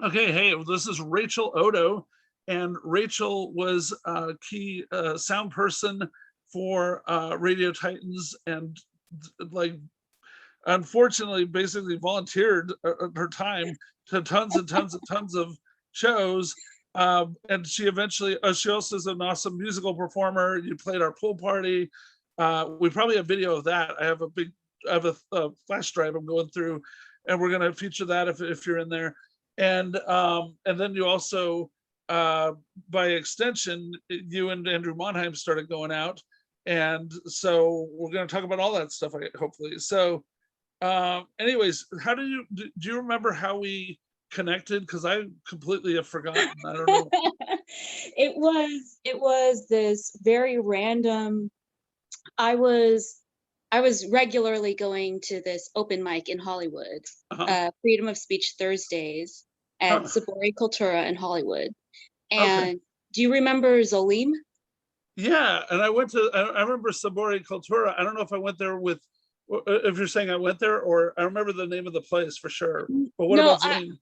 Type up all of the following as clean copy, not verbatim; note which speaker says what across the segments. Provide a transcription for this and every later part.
Speaker 1: Okay, hey, this is Rachel Oto, and Rachel was a key sound person for Radio Titans, and like unfortunately, basically volunteered her time to tons and tons and tons of shows. And she eventually, she also is an awesome musical performer. You played our pool party. We probably have video of that. I have a flash drive I'm going through, and we're going to feature that if you're in there. And then you also, by extension, you and Andrew Monheim started going out. And so we're going to talk about all that stuff, hopefully. So anyways, how do you remember how we connected? Because I completely have forgotten. I don't know.
Speaker 2: It was this very random. I was regularly going to this open mic in Hollywood, Freedom of Speech Thursdays at Sabori Cultura in Hollywood. And do you remember Zolim?
Speaker 1: Yeah, and I remember Sabori Cultura. I don't know if I went there with, if you're saying I went there, or I remember the name of the place for sure. But what about Zolim?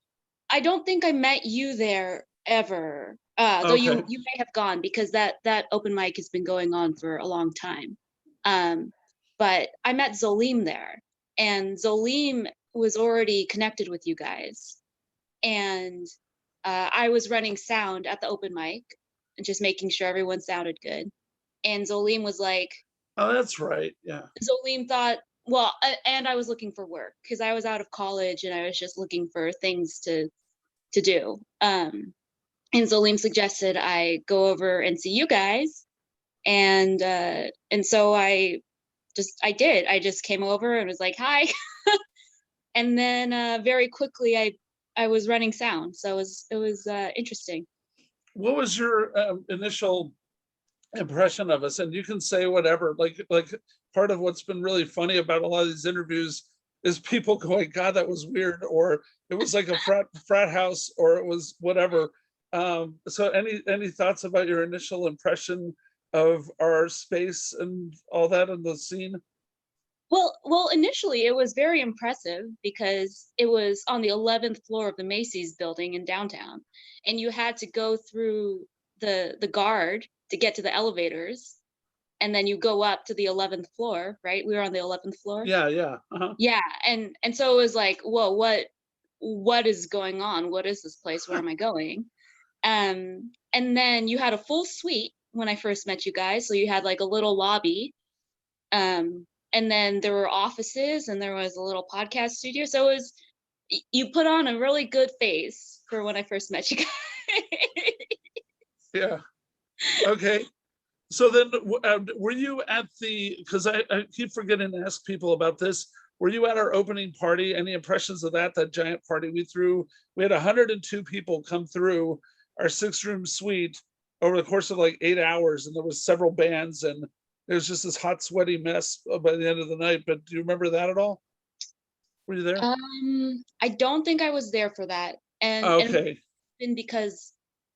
Speaker 2: I don't think I met you there ever. Though you may have gone, because that open mic has been going on for a long time. But I met Zolim there, and Zolim was already connected with you guys. And I was running sound at the open mic and just making sure everyone sounded good. And Zolim was like,
Speaker 1: oh, that's right. Yeah.
Speaker 2: Zolim thought, well, and I was looking for work because I was out of college and I was just looking for things to do. And Zolim suggested I go over and see you guys. And so I did. I just came over and was like, hi. And then very quickly I was running sound. So it was interesting.
Speaker 1: What was your initial impression of us? And you can say whatever, like part of what's been really funny about a lot of these interviews is people going, God, that was weird, or it was like a frat house, or it was whatever. So any thoughts about your initial impression of our space and all that in the scene?
Speaker 2: Well, initially it was very impressive because it was on the 11th floor of the Macy's building in downtown, and you had to go through the guard to get to the elevators, and then you go up to the 11th floor, right? We were on the 11th floor.
Speaker 1: Yeah.
Speaker 2: Yeah, and so it was like, whoa, what is going on? What is this place? Where am I going? And then you had a full suite when I first met you guys. So you had like a little lobby, and then there were offices, and there was a little podcast studio. So you put on a really good face for when I first met you guys.
Speaker 1: Yeah. Okay. So then were you at because I keep forgetting to ask people about this. Were you at our opening party? Any impressions of that giant party we threw? We had 102 people come through our 6-room suite over the course of like 8 hours, and there was several bands, and it was just this hot, sweaty mess by the end of the night. But do you remember that at all? Were you there?
Speaker 2: I don't think I was there for that. And and because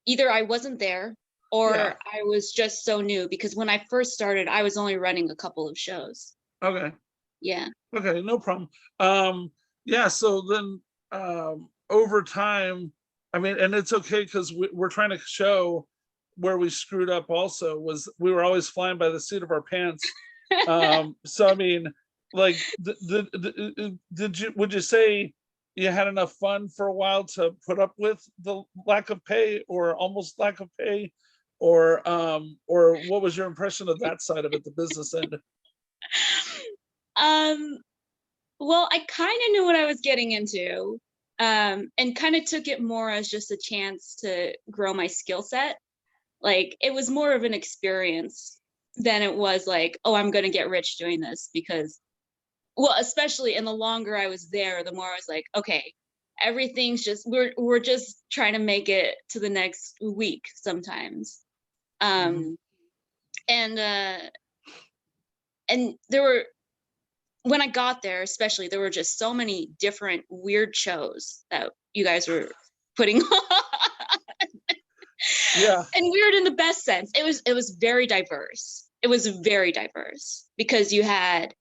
Speaker 2: either I wasn't there or I was just so new, because when I first started, I was only running a couple of shows.
Speaker 1: Okay.
Speaker 2: Yeah.
Speaker 1: Okay, no problem. Yeah, so then over time, I mean, and it's okay because we're trying to show where we screwed up also was we were always flying by the seat of our pants. So I mean, like, would you say you had enough fun for a while to put up with the lack of pay, or almost lack of pay, or what was your impression of that side of it, the business end?
Speaker 2: Well, I kind of knew what I was getting into, and kind of took it more as just a chance to grow my skill set. Like, it was more of an experience than it was like, oh, I'm going to get rich doing this. Because, well, especially, and the longer I was there, the more I was like, okay, everything's just, we're just trying to make it to the next week sometimes. And there were, when I got there, especially, there were just so many different weird shows that you guys were putting on.
Speaker 1: Yeah.
Speaker 2: And weird in the best sense. It was very diverse. It was very diverse because you had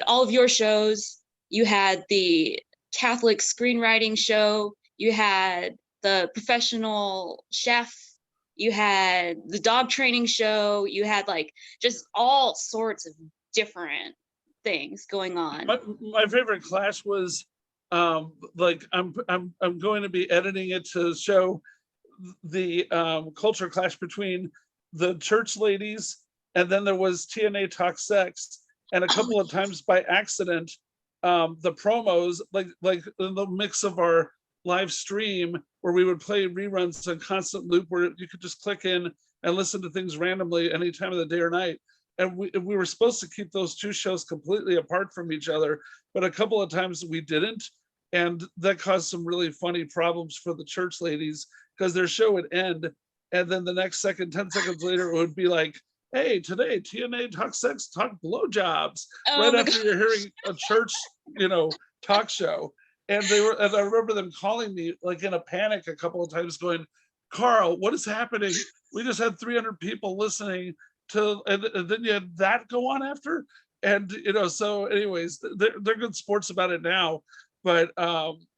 Speaker 2: all of your shows. You had the Catholic screenwriting show, you had the professional chef, you had the dog training show, you had like just all sorts of different things going on.
Speaker 1: My favorite clash was like I'm going to be editing it to show the culture clash between the church ladies, and then there was TNA Talk Sex, and a couple of times by accident, the promos, like in the mix of our live stream, where we would play reruns on constant loop, where you could just click in and listen to things randomly any time of the day or night. And we were supposed to keep those two shows completely apart from each other, but a couple of times we didn't. And that caused some really funny problems for the church ladies, because their show would end, and then the next second, 10 seconds later, it would be like, hey, today TNA Talk Sex, Talk Blowjobs, right after you're hearing a church, talk show. And I remember them calling me like in a panic a couple of times, going, Carl, what is happening? We just had 300 people listening to, and then you had that go on after. And, so anyways, they're good sports about it now. But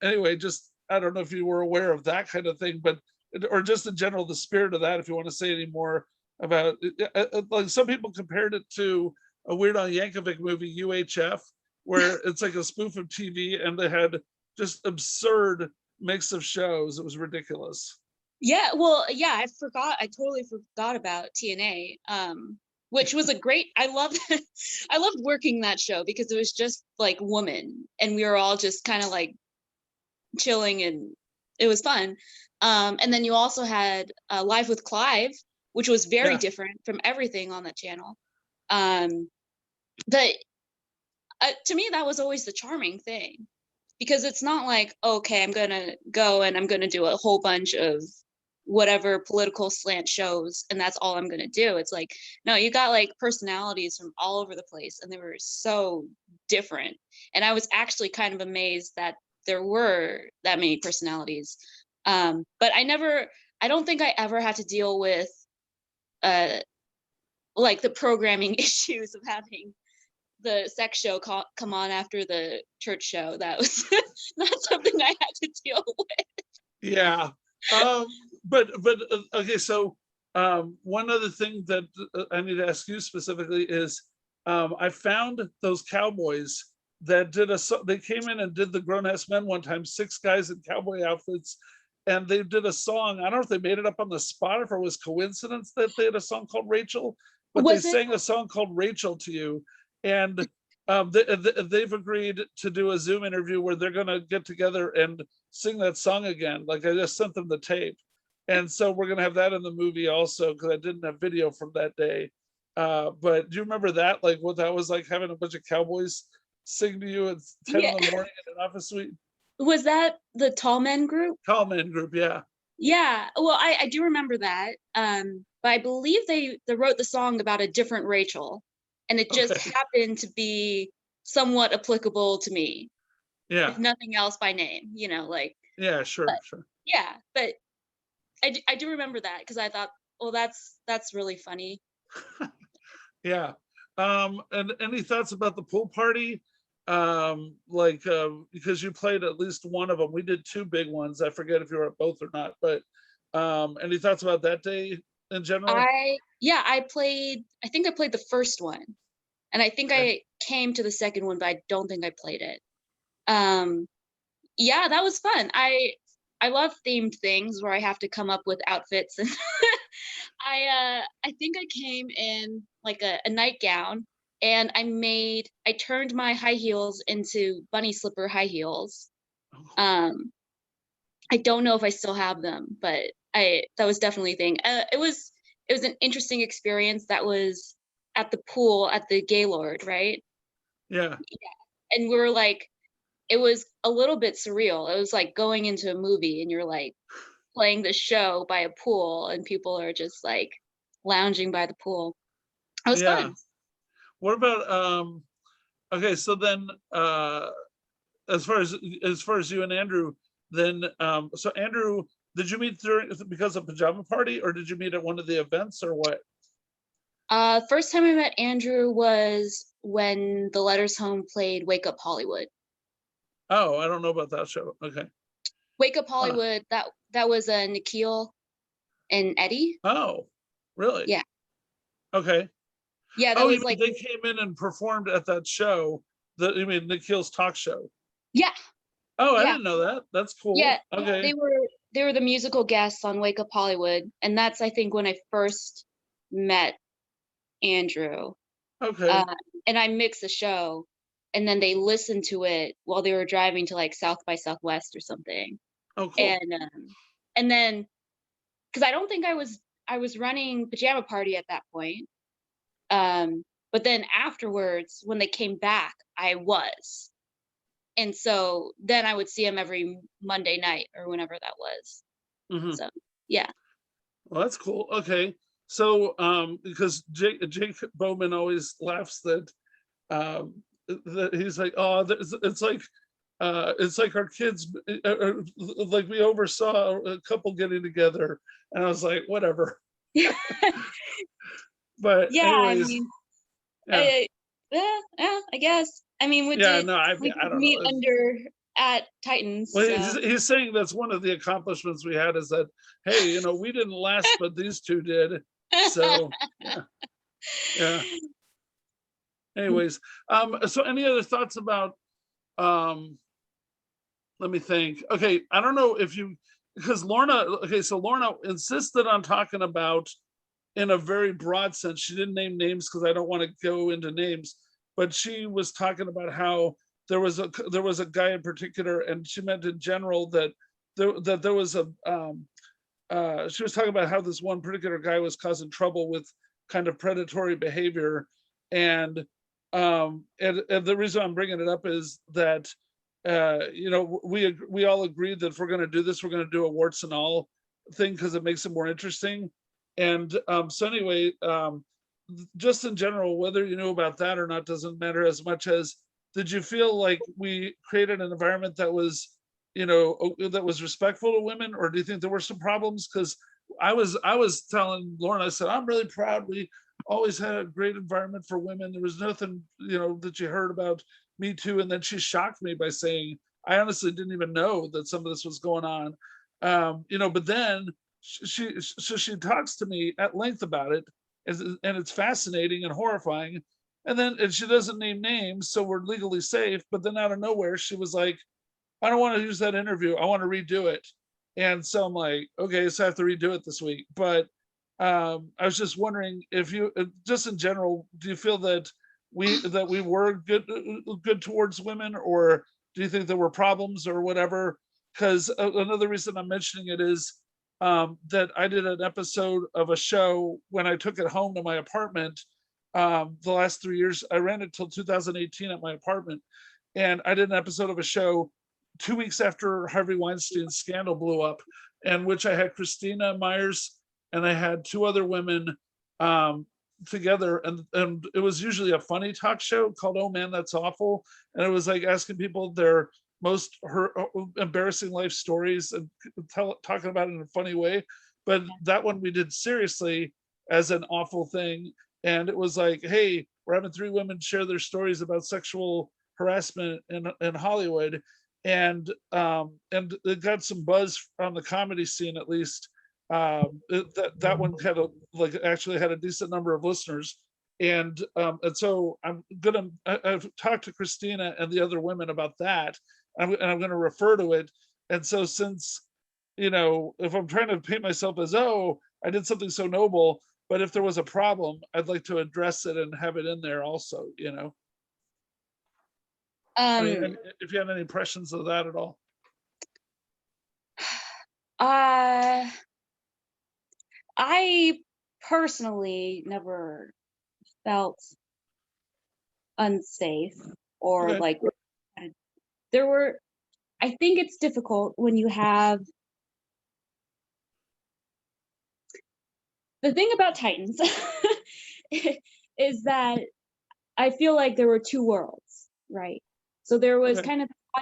Speaker 1: anyway, just, I don't know if you were aware of that kind of thing, but, or just in general, the spirit of that, if you want to say any more about it. Like some people compared it to a Weird Al Yankovic movie, UHF, where it's like a spoof of TV, and they had just absurd mix of shows. It was ridiculous.
Speaker 2: Yeah, well, yeah, I totally forgot about TNA, which was a great, I loved working that show because it was just like women, and we were all just kind of like chilling, and it was fun. And then you also had Live with Clive, which was very different from everything on that channel. But to me, that was always the charming thing, because it's not like, okay, I'm gonna go and I'm gonna do a whole bunch of whatever political slant shows and that's all I'm gonna do. It's like, no, you got like personalities from all over the place, and they were so different. And I was actually kind of amazed that there were that many personalities. But I don't think I ever had to deal with like the programming issues of having the sex show come on after the church show. That was not something I had to deal with.
Speaker 1: Yeah. But okay, so one other thing that I need to ask you specifically is, I found those cowboys that they came in and did the Grown Ass Men one time, 6 guys in cowboy outfits, and they did a song. I don't know if they made it up on the spot, if it was coincidence that they had a song called Rachel, but they sang a song called Rachel to you. And they've agreed to do a Zoom interview where they're going to get together and sing that song again. Like, I just sent them the tape. And so we're going to have that in the movie also, because I didn't have video from that day. But do you remember that? Like what that was like, having a bunch of cowboys sing to you at 10 in the morning in an office suite?
Speaker 2: Was that the Tall Men group?
Speaker 1: Tall Men group, yeah.
Speaker 2: Yeah, well, I do remember that. But I believe they wrote the song about a different Rachel, and it just happened to be somewhat applicable to me.
Speaker 1: Yeah.
Speaker 2: If nothing else, by name, like.
Speaker 1: Yeah, sure, sure.
Speaker 2: Yeah, but I do remember that, because I thought, well, that's really funny.
Speaker 1: Yeah. And any thoughts about the pool party? Like, because you played at least one of them. We did 2 big ones. I forget if you were at both or not, but any thoughts about that day in general?
Speaker 2: I think I played the first one, and I think I came to the second one, but I don't think I played it. Yeah, that was fun. I love themed things where I have to come up with outfits, and I think I came in like a nightgown, and I turned my high heels into bunny slipper high heels. I don't know if I still have them, but that was definitely a thing. It was an interesting experience. That was at the pool at the Gaylord, right?
Speaker 1: Yeah.
Speaker 2: And we were like, it was a little bit surreal. It was like going into a movie, and you're like playing the show by a pool, and people are just like lounging by the pool. It was fun.
Speaker 1: What about okay, so then as far as you and Andrew, then so Andrew, did you meet because of Pajama Party, or did you meet at one of the events, or what?
Speaker 2: First time I met Andrew was when the Letters Home played Wake Up Hollywood.
Speaker 1: Oh, I don't know about that show. Okay.
Speaker 2: Wake Up
Speaker 1: Huh.
Speaker 2: Hollywood, that was Nikhil and Eddie.
Speaker 1: Oh, really?
Speaker 2: Yeah.
Speaker 1: Okay.
Speaker 2: Yeah, that
Speaker 1: Oh, you
Speaker 2: was
Speaker 1: mean
Speaker 2: like,
Speaker 1: they came in and performed at that show? You mean Nikhil's talk show?
Speaker 2: yeah,
Speaker 1: Oh, I
Speaker 2: yeah,
Speaker 1: didn't know that. That's
Speaker 2: yeah.
Speaker 1: cool. Okay.
Speaker 2: They were the musical guests on Wake Up Hollywood, and that's, I think, when I first met Andrew.
Speaker 1: Okay.
Speaker 2: Uh, and I mixed the show, and then they listened to it while they were driving to like South by Southwest or something.
Speaker 1: Oh, cool.
Speaker 2: And then, because I don't think I was running Pajama Party at that point. But then afterwards, when they came back, I was. And so then I would see him every Monday night or whenever that was.
Speaker 1: Hmm.
Speaker 2: So yeah.
Speaker 1: Well, that's cool. Okay. So, because Jake Bowman always laughs that he's like, oh, it's like our kids, like we oversaw a couple getting together, and I was like, whatever. But
Speaker 2: Yeah, I
Speaker 1: anyways,
Speaker 2: mean,
Speaker 1: yeah,
Speaker 2: yeah, I guess. I mean,
Speaker 1: yeah, no,
Speaker 2: we
Speaker 1: I
Speaker 2: did
Speaker 1: don't
Speaker 2: meet
Speaker 1: know.
Speaker 2: under at Titans,
Speaker 1: Well,
Speaker 2: so
Speaker 1: he's saying that's one of the accomplishments we had is that, hey, we didn't last, but these two did. So yeah, yeah. Anyways, so any other thoughts about um let me think. Okay, I don't know if you because Lorna, okay, so Lorna insisted on talking about in a very broad sense. She didn't name names because I don't want to go into names, but she was talking about how there was a guy in particular, and she meant in general that there was a she was talking about how this one particular guy was causing trouble with kind of predatory behavior, and and the reason I'm bringing it up is that we all agreed that if we're going to do this, we're going to do a warts and all thing because it makes it more interesting. And so anyway, just in general, whether you knew about that or not doesn't matter as much as did you feel like we created an environment that was that was respectful to women, or do you think there were some problems? Because I was telling Lauren, I said I'm really proud we always had a great environment for women. There was nothing that you heard about Me Too, and then she shocked me by saying I honestly didn't even know that some of this was going on. But then she talks to me at length about it, and it's fascinating and horrifying. And she doesn't name names, so we're legally safe. But then out of nowhere, she was like, I don't want to use that interview. I want to redo it. And so I'm like, okay, so I have to redo it this week. But I was just wondering if you, just in general, do you feel that we were good towards women, or do you think there were problems or whatever? Because another reason I'm mentioning it is that I did an episode of a show when I took it home to my apartment. The last 3 years, I ran it till 2018 at my apartment, and I did an episode of a show 2 weeks after Harvey Weinstein's scandal blew up, in which I had Christina Myers and I had two other women together, and it was usually a funny talk show called "Oh Man, That's Awful," and it was like asking people their most embarrassing life stories and talking about it in a funny way. But that one we did seriously as an awful thing, and it was like, hey, we're having three women share their stories about sexual harassment in Hollywood, and it got some buzz on the comedy scene at least. That one had actually had a decent number of listeners, and so I've talked to Christina and the other women about that, and I'm going to refer to it. And so since if I'm trying to paint myself as, oh, I did something so noble, but if there was a problem, I'd like to address it and have it in there also. I
Speaker 2: um
Speaker 1: mean, if you have any impressions of that at all.
Speaker 2: uh I personally never felt unsafe or
Speaker 1: Okay.
Speaker 2: like there were I think it's difficult when you have the thing about Titans is that I feel like there were two worlds, right? So there was
Speaker 1: Okay.
Speaker 2: kind of the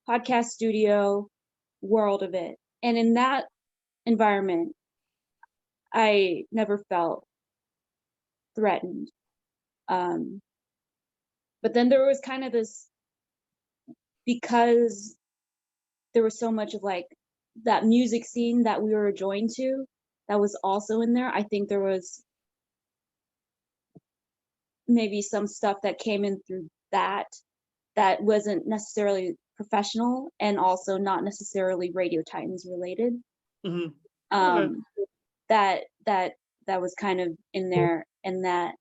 Speaker 2: podcast studio world of it. And in that environment, I never felt threatened. But then there was kind of this because there was so much of like that music scene that we were joined to that was also in there. I think there was maybe some stuff that came in through that that wasn't necessarily professional and also not necessarily Radio Titans related.
Speaker 1: Okay.
Speaker 2: Um, that that was kind of in there, and that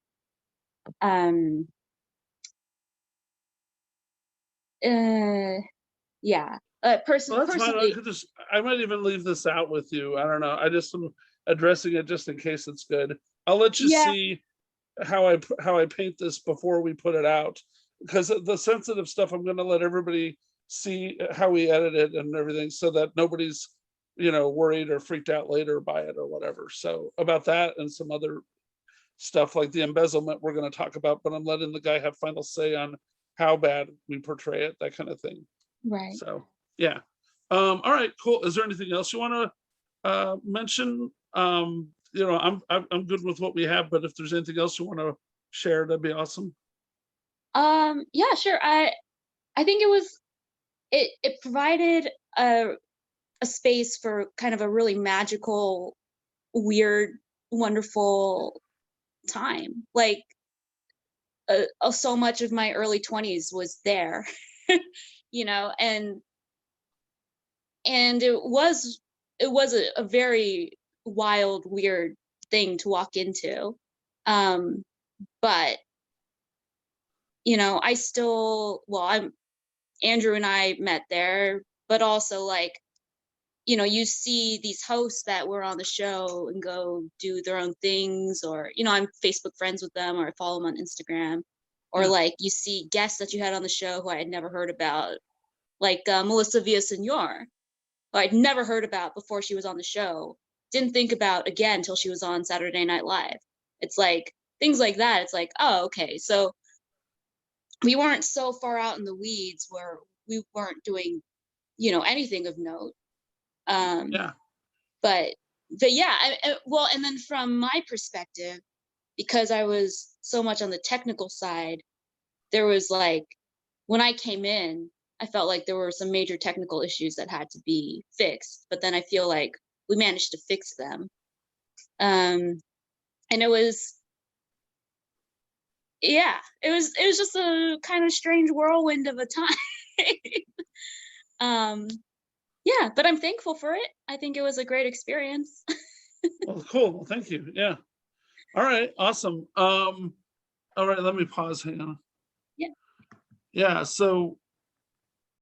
Speaker 2: yeah.
Speaker 1: Well, that's fine.
Speaker 2: Personally,
Speaker 1: I might even leave this out with you. I don't know. I just am addressing it just in case it's good. I'll let you
Speaker 2: yeah,
Speaker 1: see how I paint this before we put it out, because the sensitive stuff I'm going to let everybody see how we edit it and everything, so that nobody's worried or freaked out later by it or whatever. So about that and some other stuff like the embezzlement we're going to talk about, but I'm letting the guy have final say on how bad we portray it, that kind of thing.
Speaker 2: right.
Speaker 1: So yeah. All right, cool. Is there anything else you want to mention? I'm good with what we have, but if there's anything else you want to share, that'd be awesome.
Speaker 2: Yeah, sure. I think it provided a space for kind of a really magical, weird, wonderful time. Like so much of my early 20s was there, and it was a very wild, weird thing to walk into. Um, but I still, well, Andrew and I met there, but also like, you see these hosts that were on the show and go do their own things, or, I'm Facebook friends with them, or I follow them on Instagram, or
Speaker 1: Yeah.
Speaker 2: like you see guests that you had on the show who I had never heard about, like Melissa Villasenor, who I'd never heard about before she was on the show. Didn't think about again until she was on Saturday Night Live. It's like things like that. It's like, oh, okay. So we weren't so far out in the weeds where we weren't doing, anything of note.
Speaker 1: Yeah.
Speaker 2: But yeah, well, and then from my perspective, because I was so much on the technical side, there was like, when I came in, I felt like there were some major technical issues that had to be fixed, but then I feel like we managed to fix them. And it was, yeah, it was just a kind of strange whirlwind of a time. Yeah, but I'm thankful for it. I think it was a great experience.
Speaker 1: Well, cool. Well, thank you. Yeah. All right. Awesome. All right. Let me pause. Hang on.
Speaker 2: Yeah.
Speaker 1: Yeah. So